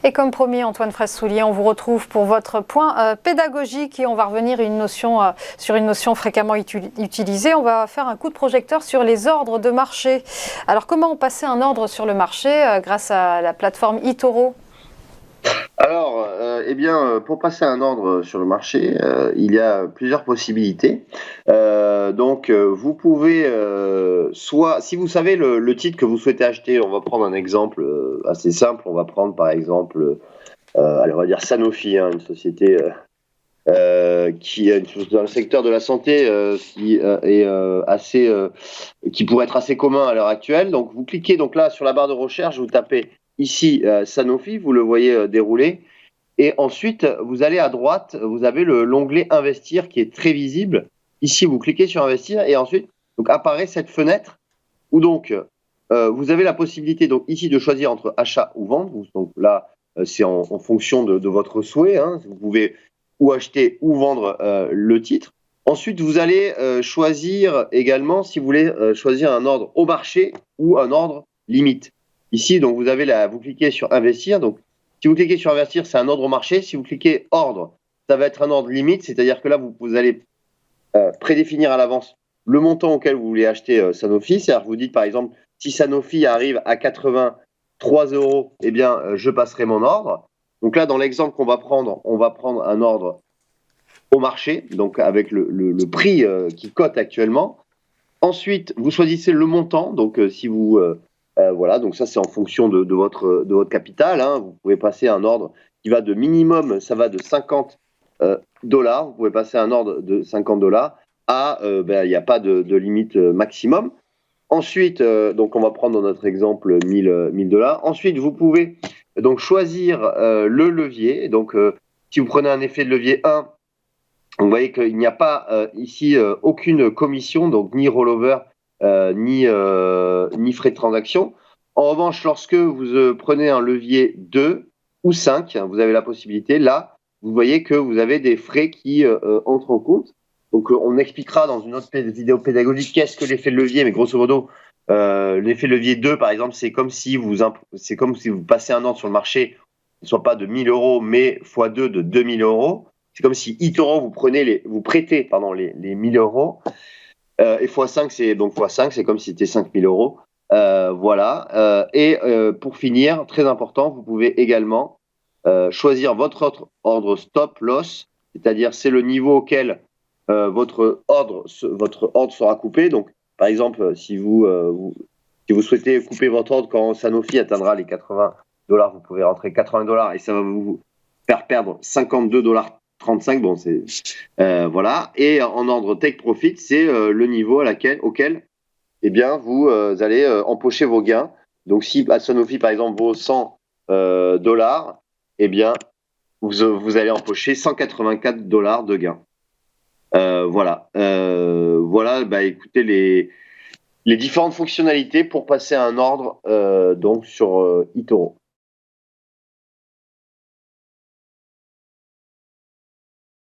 Et comme promis, Antoine Fraisse-Soulier, on vous retrouve pour votre point pédagogique et on va revenir sur une notion fréquemment utilisée. On va faire un coup de projecteur sur les ordres de marché. Alors, comment passer un ordre sur le marché grâce à la plateforme eToro? Alors, pour passer un ordre sur le marché, il y a plusieurs possibilités. Vous pouvez, soit, si vous savez le titre que vous souhaitez acheter, on va prendre un exemple assez simple. On va prendre par exemple, allez, on va dire Sanofi, hein, une société qui est dans le secteur de la santé, qui pourrait être assez commun à l'heure actuelle. Donc, vous cliquez donc là sur la barre de recherche, vous tapez ici Sanofi, vous le voyez dérouler. Et ensuite, vous allez à droite, vous avez l'onglet Investir qui est très visible. Ici, vous cliquez sur Investir et ensuite donc, apparaît cette fenêtre où donc vous avez la possibilité donc, ici de choisir entre achat ou vente. Donc là, c'est en fonction de votre souhait. Hein. Vous pouvez ou acheter ou vendre le titre. Ensuite, vous allez choisir également si vous voulez choisir un ordre au marché ou un ordre limite. Ici, donc vous cliquez sur Investir. Donc, si vous cliquez sur Investir, c'est un ordre au marché. Si vous cliquez Ordre, ça va être un ordre limite, c'est-à-dire que là, vous allez prédéfinir à l'avance le montant auquel vous voulez acheter Sanofi. C'est-à-dire que vous dites, par exemple, si Sanofi arrive à 83 €, eh bien, je passerai mon ordre. Donc là, dans l'exemple qu'on va prendre, on va prendre un ordre au marché, donc avec le prix qui cote actuellement. Ensuite, vous choisissez le montant. Donc, si vous voilà, donc ça c'est en fonction de votre capital. Hein. Vous pouvez passer un ordre qui va de minimum, ça va de 50 $. Vous pouvez passer un ordre de 50 $ à, il n'y a pas de limite maximum. Ensuite, donc on va prendre dans notre exemple 1000 $. Ensuite, vous pouvez donc choisir le levier. Donc, si vous prenez un effet de levier 1, vous voyez qu'il n'y a pas ici aucune commission, donc ni rollover, ni frais de transaction. En revanche, lorsque vous prenez un levier 2 ou 5, hein, vous avez la possibilité, là, vous voyez que vous avez des frais qui entrent en compte. Donc, on expliquera dans une autre vidéo pédagogique qu'est-ce que l'effet de levier, mais grosso modo, l'effet de levier 2, par exemple, c'est comme si vous passez un ordre sur le marché, ne soit pas de 1000 €, mais x2 de 2000 €. C'est comme si eToro vous prêtez les 1000 €. Et x5, c'est comme si c'était 5000 €. Voilà. Pour finir, très important, vous pouvez également choisir votre ordre stop loss, c'est-à-dire c'est le niveau auquel votre ordre sera coupé. Donc, par exemple, si vous souhaitez couper votre ordre quand Sanofi atteindra les 80 $, vous pouvez rentrer 80 $ et ça va vous faire perdre 52,35 $. Bon, voilà. Et en ordre take profit, c'est le niveau auquel eh bien, vous allez empocher vos gains. Donc, si Sanofi, par exemple, vaut 100 $, eh bien, vous allez empocher 184 $ de gains. Voilà. Voilà, écoutez, les différentes fonctionnalités pour passer un ordre donc sur eToro.